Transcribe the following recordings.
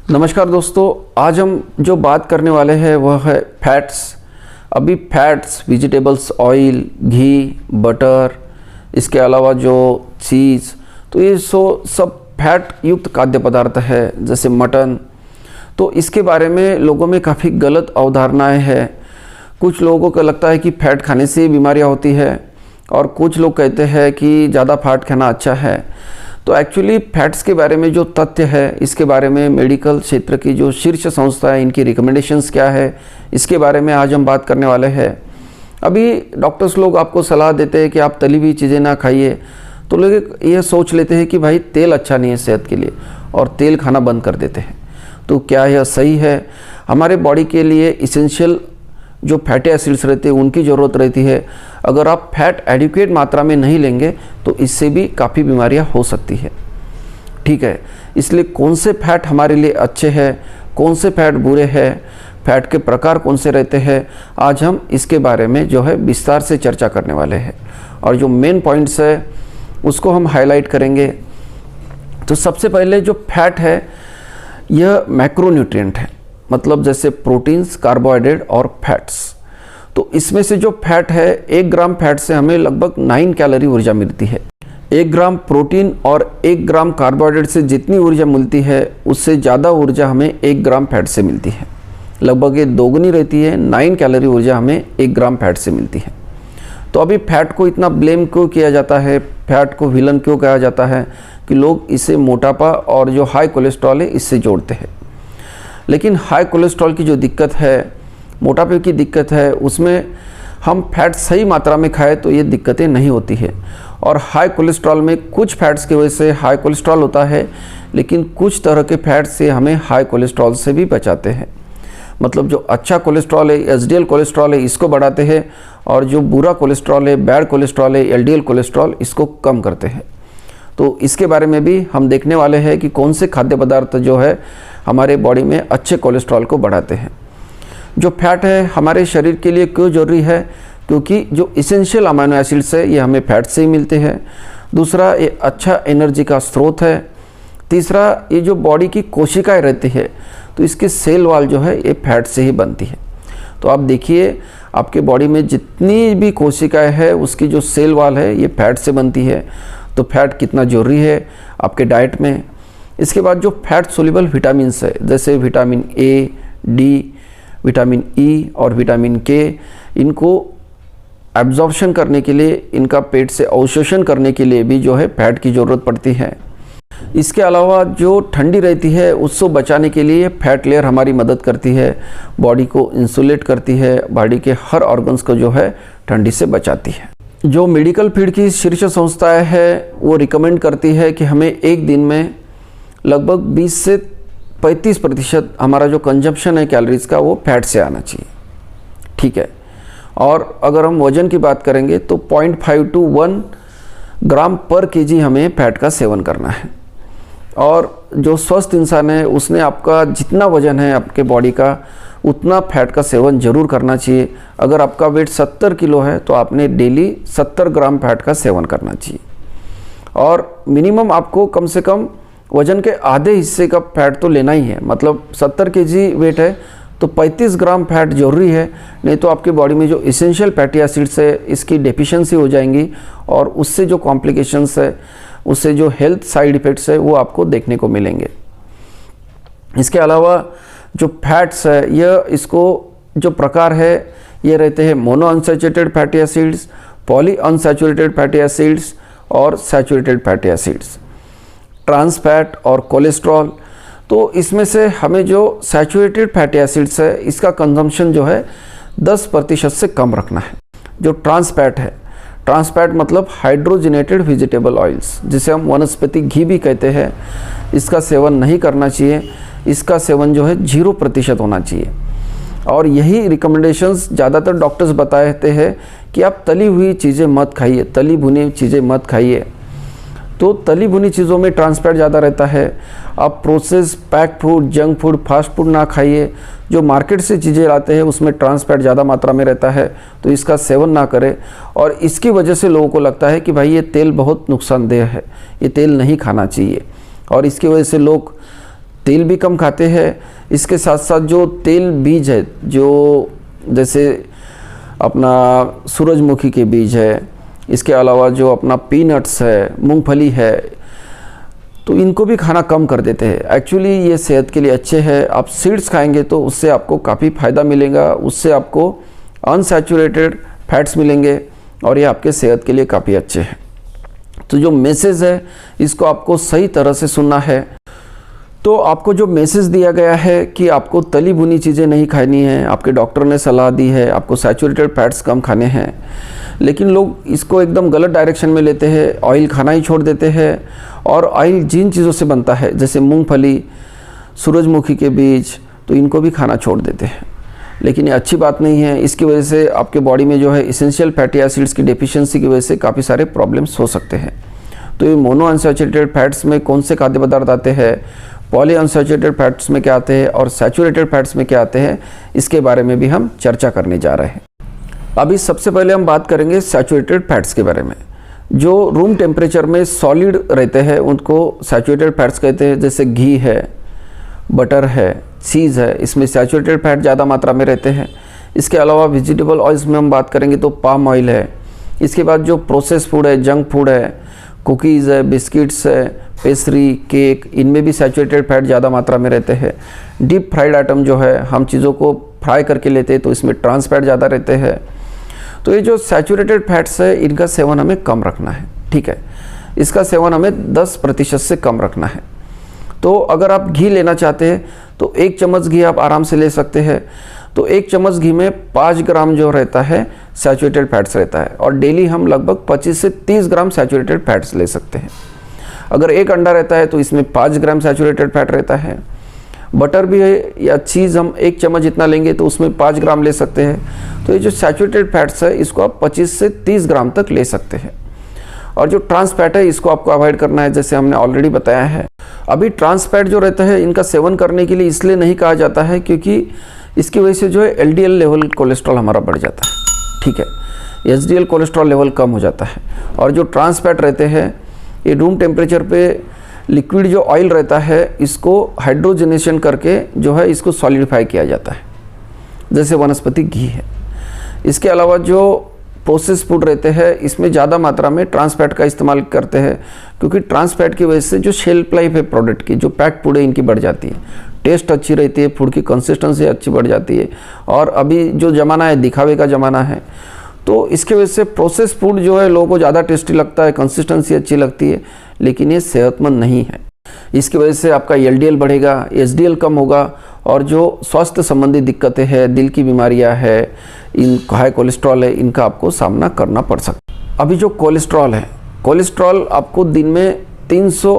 नमस्कार दोस्तों, आज हम जो बात करने वाले हैं वह है फैट्स। अभी फैट्स वेजिटेबल्स, ऑयल, घी, बटर, इसके अलावा जो चीज़, तो ये सब फैट युक्त खाद्य पदार्थ है जैसे मटन। तो इसके बारे में लोगों में काफ़ी गलत अवधारणाएं हैं। कुछ लोगों को लगता है कि फैट खाने से बीमारियां होती है और कुछ लोग कहते हैं कि ज़्यादा फैट खाना अच्छा है। तो एक्चुअली फैट्स के बारे में जो तथ्य है, इसके बारे में मेडिकल क्षेत्र की जो शीर्ष संस्था है, इनकी रिकमेंडेशंस क्या है, इसके बारे में आज हम बात करने वाले हैं। अभी डॉक्टर्स लोग आपको सलाह देते हैं कि आप तली हुई चीज़ें ना खाइए, तो लोग ये सोच लेते हैं कि भाई तेल अच्छा नहीं है सेहत के लिए और तेल खाना बंद कर देते हैं। तो क्या यह सही है? हमारे बॉडी के लिए इसेंशियल जो फैटी एसिड्स रहते हैं उनकी ज़रूरत रहती है। अगर आप फैट एडिक्वेट मात्रा में नहीं लेंगे तो इससे भी काफ़ी बीमारियां हो सकती है। ठीक है, इसलिए कौन से फैट हमारे लिए अच्छे हैं, कौन से फैट बुरे हैं, फैट के प्रकार कौन से रहते हैं, आज हम इसके बारे में जो है विस्तार से चर्चा करने वाले हैं और जो मेन पॉइंट्स है उसको हम हाईलाइट करेंगे। तो सबसे पहले जो फैट है यह मैक्रोन्यूट्रिएंट है, मतलब जैसे प्रोटीन्स, कार्बोहाइड्रेट और फैट्स। तो इसमें से जो फैट है, 1 ग्राम फैट से हमें लगभग 9 कैलोरी ऊर्जा मिलती है। 1 ग्राम प्रोटीन और 1 ग्राम कार्बोहाइड्रेट से जितनी ऊर्जा मिलती है उससे ज़्यादा ऊर्जा हमें 1 ग्राम फैट से मिलती है। लगभग ये दोगुनी रहती है। 9 कैलोरी ऊर्जा हमें 1 ग्राम फैट से मिलती है। तो अभी फैट को इतना ब्लेम क्यों किया जाता है, फैट को विलन क्यों कहा जाता है कि लोग इसे मोटापा और जो हाई कोलेस्ट्रॉल है इससे जोड़ते हैं। लेकिन हाई कोलेस्ट्रॉल की जो दिक्कत है, मोटापे की दिक्कत है, उसमें हम फैट सही मात्रा में खाएं तो ये दिक्कतें नहीं होती है। और हाई कोलेस्ट्रॉल में कुछ फैट्स की वजह से हाई कोलेस्ट्रॉल होता है, लेकिन कुछ तरह के फैट्स से हमें हाई कोलेस्ट्रॉल से भी बचाते हैं। मतलब जो अच्छा कोलेस्ट्रॉल है, एचडीएल कोलेस्ट्रॉल है, इसको बढ़ाते हैं, और जो बुरा कोलेस्ट्रॉल है, बैड कोलेस्ट्रॉल है, एलडीएल कोलेस्ट्रॉल, इसको कम करते हैं। तो इसके बारे में भी हम देखने वाले हैं कि कौन से खाद्य पदार्थ जो है हमारे बॉडी में अच्छे कोलेस्ट्रॉल को बढ़ाते हैं। जो फैट है हमारे शरीर के लिए क्यों ज़रूरी है? क्योंकि जो इसेंशियल अमीनो एसिड्स है ये हमें फैट से ही मिलते हैं। दूसरा, ये अच्छा एनर्जी का स्रोत है। तीसरा, ये जो बॉडी की कोशिकाएं रहती है तो इसकी सेल वॉल जो है ये फैट से ही बनती है। तो आप देखिए आपके बॉडी में जितनी भी कोशिकाएं हैं उसकी जो सेल वॉल है ये फैट से बनती है। तो फैट कितना ज़रूरी है आपके डाइट में। इसके बाद जो फैट सोल्यूबल विटामिन्स है जैसे vitamin A, D, vitamin E और विटामिन के, इनको एब्जॉर्प्शन करने के लिए, इनका पेट से अवशोषण करने के लिए भी जो है फैट की ज़रूरत पड़ती है। इसके अलावा जो ठंडी रहती है उसको बचाने के लिए फैट लेयर हमारी मदद करती है, बॉडी को इंसुलेट करती है, बॉडी के हर ऑर्गन्स को जो है ठंडी से बचाती है। जो मेडिकल फील्ड की शीर्ष संस्थाएं है वो रिकमेंड करती है कि हमें एक दिन में लगभग 20 से 35% हमारा जो कंजप्शन है कैलोरीज का वो फैट से आना चाहिए। ठीक है, और अगर हम वजन की बात करेंगे तो 0.5 to 1 ग्राम पर केजी हमें फैट का सेवन करना है। और जो स्वस्थ इंसान है उसने आपका जितना वजन है आपके बॉडी का उतना फैट का सेवन जरूर करना चाहिए। अगर आपका वेट 70 किलो है तो आपने डेली 70 ग्राम फैट का सेवन करना चाहिए। और मिनिमम आपको कम से कम वजन के आधे हिस्से का फैट तो लेना ही है। मतलब 70 केजी वेट है तो 35 ग्राम फैट जरूरी है, नहीं तो आपकी बॉडी में जो इसेंशियल फैटी एसिड्स है इसकी डेफिशिएंसी हो जाएंगी और उससे जो कॉम्प्लिकेशंस है, उससे जो हेल्थ साइड इफ़ेक्ट्स है वो आपको देखने को मिलेंगे। इसके अलावा जो फैट्स है यह, इसको जो प्रकार है ये रहते हैं mono unsaturated fatty acids, poly unsaturated fatty acids और saturated fatty acids, trans fat और कोलेस्ट्रॉल। तो इसमें से हमें जो सैचुरेटेड फैटी एसिड्स है इसका कंजम्पशन जो है 10% से कम रखना है। जो ट्रांस फैट है, ट्रांस फैट मतलब हाइड्रोजनेटेड वेजिटेबल ऑयल्स, जिसे हम वनस्पति घी भी कहते हैं, इसका सेवन नहीं करना चाहिए। इसका सेवन जो है 0% होना चाहिए। और यही रिकमेंडेशंस ज़्यादातर डॉक्टर्स बताते हैं कि आप तली हुई चीज़ें मत खाइए, तली भुनी चीज़ें मत खाइए। तो तली भुनी चीज़ों में ट्रांस फैट ज़्यादा रहता है। आप process, pack food, junk food, fast food ना खाइए। जो मार्केट से चीज़ें लाते हैं उसमें ट्रांस फैट ज़्यादा मात्रा में रहता है, तो इसका सेवन ना करें। और इसकी वजह से लोगों को लगता है कि भाई ये तेल बहुत नुकसानदेह है, ये तेल नहीं खाना चाहिए, और इसकी वजह से लोग तेल भी कम खाते हैं। इसके साथ साथ जो तेल बीज है, जो जैसे अपना सूरजमुखी के बीज है, इसके अलावा जो अपना पीनट्स है, मूंगफली है, तो इनको भी खाना कम कर देते हैं। एक्चुअली ये सेहत के लिए अच्छे हैं। आप सीड्स खाएंगे तो उससे आपको काफ़ी फ़ायदा मिलेगा, उससे आपको अनसैचुरेटेड फैट्स मिलेंगे और ये आपके सेहत के लिए काफ़ी अच्छे हैं। तो जो मैसेज है इसको आपको सही तरह से सुनना है। तो आपको जो मैसेज दिया गया है कि आपको तली भुनी चीज़ें नहीं खानी है, आपके डॉक्टर ने सलाह दी है आपको सैचुरेटेड फैट्स कम खाने हैं, लेकिन लोग इसको एकदम गलत डायरेक्शन में लेते हैं, ऑयल खाना ही छोड़ देते हैं। और ऑयल जिन चीज़ों से बनता है जैसे मूंगफली, सूरजमुखी के बीज, तो इनको भी खाना छोड़ देते हैं, लेकिन ये अच्छी बात नहीं है। इसकी वजह से आपके बॉडी में जो है इसेंशियल फैटी एसिड्स की डेफिशिएंसी की वजह से काफ़ी सारे प्रॉब्लम्स हो सकते हैं। तो ये मोनो अनसैचुरेटेड फैट्स में कौन से खाद्य पदार्थ आते हैं, पॉली अनसैचुरेटेड फैट्स में क्या आते हैं और सैचुरेटेड फैट्स में क्या आते हैं, इसके बारे में भी हम चर्चा करने जा रहे हैं। अभी सबसे पहले हम बात करेंगे सैचुरेटेड फैट्स के बारे में। जो रूम टेम्परेचर में सॉलिड रहते हैं उनको सैचुरेटेड फैट्स कहते हैं, जैसे घी है, बटर है, चीज़ है, इसमें सैचुरेटेड फैट ज़्यादा मात्रा में रहते हैं। इसके अलावा वेजिटेबल ऑयल्स में हम बात करेंगे तो पाम ऑयल है। इसके बाद जो प्रोसेस फूड है, जंक फूड है, कुकीज़ है, बिस्किट्स है, पेस्ट्री, केक, इनमें भी सैचुरेटेड फैट ज़्यादा मात्रा में रहते हैं। डीप फ्राइड आइटम जो है, हम चीज़ों को फ्राई करके लेते हैं तो इसमें ट्रांस फैट ज़्यादा रहते हैं। तो ये जो सैचुरेटेड फैट्स है इनका सेवन हमें कम रखना है, ठीक है। इसका सेवन हमें 10% से कम रखना है। तो अगर आप घी लेना चाहते हैं तो 1 चम्मच घी आप आराम से ले सकते हैं। तो 1 चम्मच घी में 5 ग्राम जो रहता है सैचुरेटेड फैट्स रहता है, और डेली हम लगभग 25 से 30 ग्राम सैचुरेटेड फैट्स ले सकते हैं। अगर 1 अंडा रहता है तो इसमें 5 ग्राम सैचुरेटेड फैट रहता है। बटर भी है या चीज़ हम 1 चम्मच जितना लेंगे तो उसमें 5 ग्राम ले सकते हैं। तो ये जो सैचुरेटेड फैट्स है इसको आप 25 से 30 ग्राम तक ले सकते हैं। और जो ट्रांस फैट है इसको आपको अवॉइड करना है, जैसे हमने ऑलरेडी बताया है। अभी ट्रांस फैट जो रहता है इनका सेवन करने के लिए इसलिए नहीं कहा जाता है क्योंकि इसकी वजह से जो है LDL लेवल कोलेस्ट्रॉल हमारा बढ़ जाता है, ठीक है। HDL कोलेस्ट्रॉल लेवल कम हो जाता है। और जो ट्रांस फैट रहते हैं ये रूम टेम्परेचर पे लिक्विड जो ऑयल रहता है इसको हाइड्रोजनेशन करके जो है इसको सॉलिडिफाई किया जाता है, जैसे वनस्पति घी है। इसके अलावा जो प्रोसेस फूड रहते हैं इसमें ज़्यादा मात्रा में ट्रांस फैट का इस्तेमाल करते हैं, क्योंकि ट्रांस फैट की वजह से जो शेल्फ लाइफ है प्रोडक्ट की, जो पैक्ड फूड है इनकी बढ़ जाती है, टेस्ट अच्छी रहती है, फूड की कंसिस्टेंसी अच्छी बढ़ जाती है। और अभी जो ज़माना है दिखावे का ज़माना है, तो इसके वजह से प्रोसेस फूड जो है लोगों को ज़्यादा टेस्टी लगता है, कंसिस्टेंसी अच्छी लगती है, लेकिन ये सेहतमंद नहीं है। इसकी वजह से आपका LDL बढ़ेगा, HDL कम होगा, और जो स्वास्थ्य संबंधी दिक्कतें हैं, दिल की बीमारियां है, इन हाई कोलेस्ट्रॉल है, इनका आपको सामना करना पड़ सकता है। अभी जो कोलेस्ट्रॉल है, कोलेस्ट्रॉल आपको दिन में 300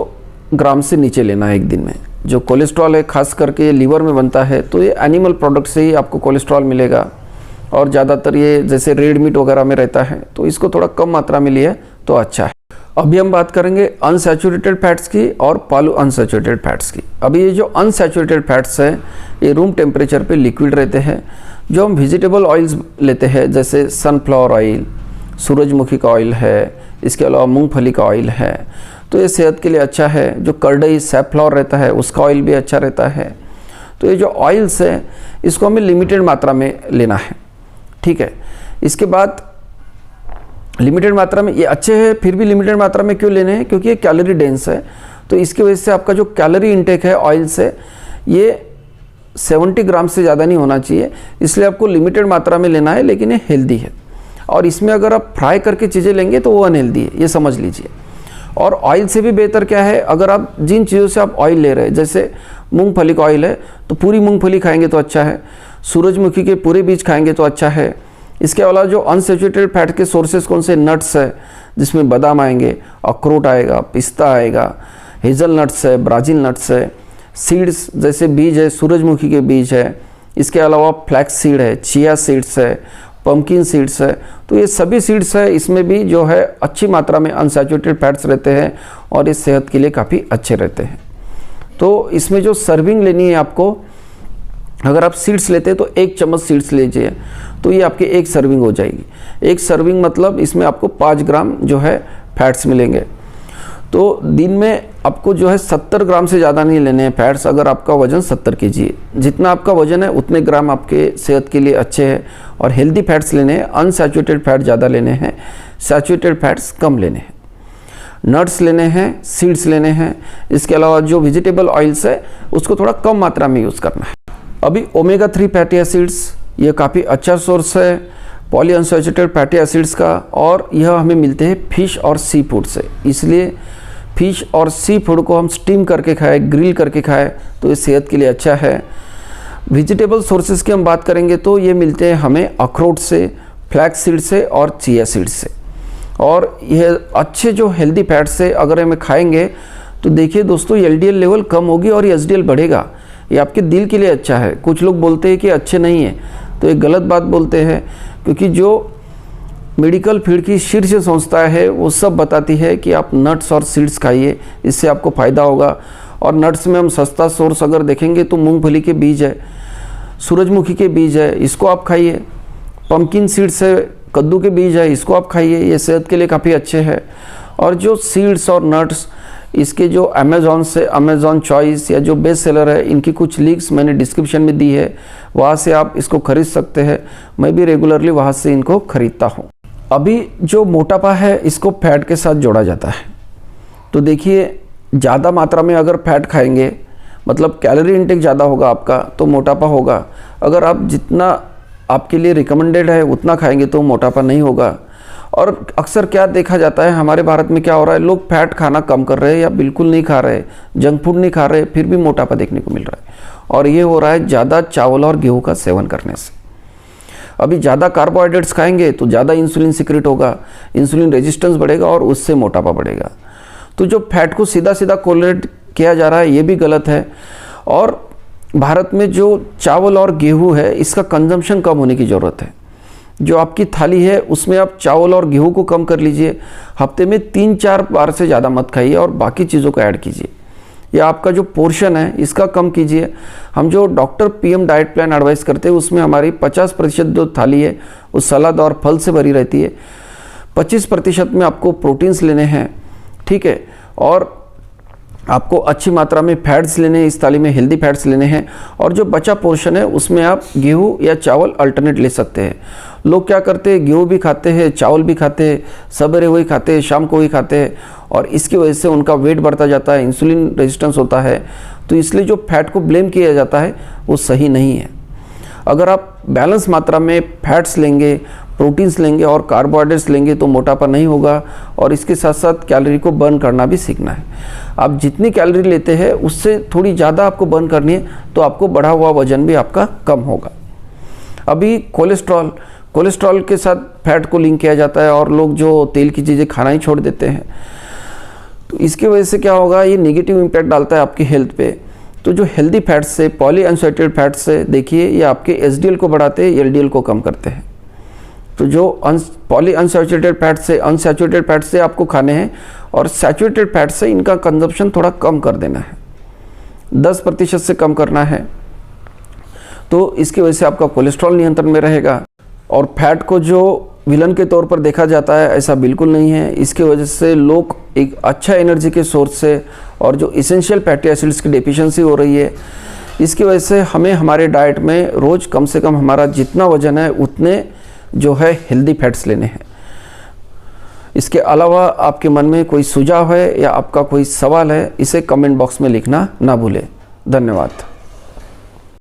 ग्राम से नीचे लेना है एक दिन में। जो कोलेस्ट्रॉल है खास करके लीवर में बनता है, तो ये एनिमल प्रोडक्ट से ही आपको कोलेस्ट्रॉल मिलेगा, और ज़्यादातर ये जैसे रेड मीट वगैरह में रहता है, तो इसको थोड़ा कम मात्रा में लिए तो अच्छा है। अभी हम बात करेंगे अनसैचुरेटेड फैट्स की और पॉली अनसैचुरेटेड फैट्स की। अभी ये जो अनसैचुरेटेड फैट्स है ये रूम टेम्परेचर पे लिक्विड रहते हैं। जो हम वेजिटेबल ऑयल्स लेते हैं जैसे सनफ्लावर ऑयल, सूरजमुखी का ऑयल है, इसके अलावा मूंगफली का ऑयल है, तो ये सेहत के लिए अच्छा है। जो करडई सैफ्लॉवर रहता है उसका ऑयल भी अच्छा रहता है। तो ये जो ऑयल्स है इसको हमें लिमिटेड मात्रा में लेना है, ठीक है। इसके बाद लिमिटेड मात्रा में ये अच्छे हैं, फिर भी लिमिटेड मात्रा में क्यों लेने हैं, क्योंकि ये कैलोरी डेंस है। तो इसकी वजह से आपका जो कैलोरी इंटेक है ऑयल से ये 70 ग्राम से ज़्यादा नहीं होना चाहिए, इसलिए आपको लिमिटेड मात्रा में लेना है, लेकिन ये हेल्दी है। और इसमें अगर आप फ्राई करके चीज़ें लेंगे तो वो अनहेल्दी है, ये समझ लीजिए। और ऑयल से भी बेहतर क्या है, अगर आप जिन चीज़ों से आप ऑयल ले रहे हैं, जैसे मूंगफली का ऑयल है तो पूरी मूंगफली खाएंगे तो अच्छा है, सूरजमुखी के पूरे बीज खाएंगे तो अच्छा है। इसके अलावा जो अनसैचुरेटेड फैट के सोर्सेज कौन से, नट्स है, जिसमें बादाम आएंगे, अखरोट आएगा, पिस्ता आएगा, हेज़ल नट्स है, ब्राज़ील नट्स है, सीड्स जैसे बीज है, सूरजमुखी के बीज है, इसके अलावा फ्लैक्स सीड है, चिया सीड्स है, पम्पकिन सीड्स है। तो ये सभी सीड्स है, इसमें भी जो है अच्छी मात्रा में अनसैचुरेटेड फैट्स रहते हैं और ये सेहत के लिए काफ़ी अच्छे रहते हैं। तो इसमें जो सर्विंग लेनी है आपको, अगर आप सीड्स लेते हैं तो 1 चम्मच सीड्स लीजिए, तो ये आपकी 1 सर्विंग हो जाएगी। 1 सर्विंग मतलब इसमें आपको 5 ग्राम जो है फैट्स मिलेंगे। तो दिन में आपको जो है 70 ग्राम से ज़्यादा नहीं लेने हैं फैट्स। अगर आपका वज़न 70 kg है, जितना आपका वज़न है उतने ग्राम आपके सेहत के लिए अच्छे हैं। और हेल्दी फैट्स लेने हैं, अनसैचुरेटेड फैट ज़्यादा लेने हैं, सैचुरेटेड फैट्स कम लेने हैं। नट्स लेने हैं, सीड्स लेने हैं। इसके अलावा जो वेजिटेबल ऑयल्स है उसको थोड़ा कम मात्रा में यूज़ करना है। अभी ओमेगा 3 फैटी एसिड्स ये काफ़ी अच्छा सोर्स है पॉली अनसैचुरेटेड फैटी एसिड्स का, और यह हमें मिलते हैं फिश और सी फूड से। इसलिए फिश और सी फूड को हम स्टीम करके खाएं, ग्रिल करके खाएं तो ये सेहत के लिए अच्छा है। वेजिटेबल सोर्सेज की हम बात करेंगे तो ये मिलते हैं हमें अखरोट से, फ्लैक्स सीड से और चिया सीड से। और यह अच्छे जो हेल्दी फैट से अगर हमें खाएंगे तो देखिए दोस्तों, एलडीएल लेवल कम होगी और एचडीएल बढ़ेगा। ये आपके दिल के लिए अच्छा है। कुछ लोग बोलते हैं कि अच्छे नहीं है, तो ये गलत बात बोलते हैं, क्योंकि जो मेडिकल फील्ड की शीर्ष संस्था है वो सब बताती है कि आप नट्स और सीड्स खाइए, इससे आपको फ़ायदा होगा। और नट्स में हम सस्ता सोर्स अगर देखेंगे तो मूंगफली के बीज है, सूरजमुखी के बीज है, इसको आप खाइए। पम्पकिन सीड्स है, कद्दू के बीज है, इसको आप खाइए, ये सेहत के लिए काफ़ी अच्छे हैं। और जो सीड्स और नट्स इसके जो अमेज़ॉन से, अमेज़ॉन चॉइस या जो बेस्ट सेलर है, इनकी कुछ लिंक्स मैंने डिस्क्रिप्शन में दी है, वहाँ से आप इसको खरीद सकते हैं। मैं भी रेगुलरली वहाँ से इनको खरीदता हूँ। अभी जो मोटापा है इसको फैट के साथ जोड़ा जाता है। तो देखिए, ज़्यादा मात्रा में अगर फैट खाएंगे, मतलब कैलोरी इंटेक ज़्यादा होगा आपका, तो मोटापा होगा। अगर आप जितना आपके लिए रिकमेंडेड है उतना खाएंगे तो मोटापा नहीं होगा। और अक्सर क्या देखा जाता है, हमारे भारत में क्या हो रहा है, लोग फैट खाना कम कर रहे हैं या बिल्कुल नहीं खा रहे, जंक फूड नहीं खा रहे, फिर भी मोटापा देखने को मिल रहा है। और ये हो रहा है ज़्यादा चावल और गेहूँ का सेवन करने से। अभी ज़्यादा कार्बोहाइड्रेट्स खाएंगे तो ज़्यादा इंसुलिन सिक्रेट होगा, इंसुलिन रेजिस्टेंस बढ़ेगा और उससे मोटापा बढ़ेगा। तो जो फैट को सीधा सीधा कोरिलेट किया जा रहा है ये भी गलत है। और भारत में जो चावल और गेहूँ है इसका कंजम्पशन कम होने की ज़रूरत है। जो आपकी थाली है उसमें आप चावल और गेहूँ को कम कर लीजिए, हफ्ते में 3-4 बार से ज़्यादा मत खाइए और बाकी चीज़ों को ऐड कीजिए। या आपका जो पोर्शन है इसका कम कीजिए। हम जो doctor PM diet plan advice करते हैं उसमें हमारी 50% जो थाली है वो सलाद और फल से भरी रहती है। 25% में आपको प्रोटीन्स लेने हैं, ठीक है, और आपको अच्छी मात्रा में फैट्स लेने हैं, इस थाली में हेल्दी फैट्स लेने हैं। और जो बचा पोर्शन है उसमें आप गेहूँ या चावल अल्टरनेट ले सकते हैं। लोग क्या करते हैं, गेहूँ भी खाते हैं, चावल भी खाते हैं, सवेरे वही खाते हैं, शाम को वही खाते हैं, और इसकी वजह से उनका वेट बढ़ता जाता है, इंसुलिन रेजिस्टेंस होता है। तो इसलिए जो फैट को ब्लेम किया जाता है वो सही नहीं है। अगर आप बैलेंस मात्रा में फैट्स लेंगे, प्रोटीन्स लेंगे और कार्बोहाइड्रेट्स लेंगे तो मोटापा नहीं होगा। और इसके साथ साथ कैलोरी को बर्न करना भी सीखना है। आप जितनी कैलोरी लेते हैं उससे थोड़ी ज़्यादा आपको बर्न करनी है, तो आपको बढ़ा हुआ वजन भी आपका कम होगा। अभी कोलेस्ट्रॉल के साथ फैट को लिंक किया जाता है और लोग जो तेल की चीज़ें खाना ही छोड़ देते हैं। तो इसकी वजह से क्या होगा, ये नेगेटिव इम्पैक्ट डालता है आपकी हेल्थ पे। तो जो हेल्दी फैट्स से, पॉली अनसैचुरेटेड फैट्स से, देखिए ये आपके एचडीएल को बढ़ाते हैं, एलडीएल को कम करते हैं। तो जो पॉली अनसैचुरेटेड फैट से, अनसैचुरेटेड फैट से आपको खाने हैं, और सैचुरेटेड फैट से इनका कंजप्शन थोड़ा कम कर देना है, 10% से कम करना है। तो इसकी वजह से आपका कोलेस्ट्रॉल नियंत्रण में रहेगा। और फैट को जो विलन के तौर पर देखा जाता है ऐसा बिल्कुल नहीं है। इसके वजह से लोग एक अच्छा एनर्जी के सोर्स से, और जो इसेंशियल फैटी एसिड्स की डेफिशिएंसी हो रही है, इसकी वजह से हमें हमारे डाइट में रोज़ कम से कम हमारा जितना वजन है उतने जो है हेल्दी फैट्स लेने हैं। इसके अलावा आपके मन में कोई सुझाव है या आपका कोई सवाल है, इसे कमेंट बॉक्स में लिखना ना भूलें। धन्यवाद।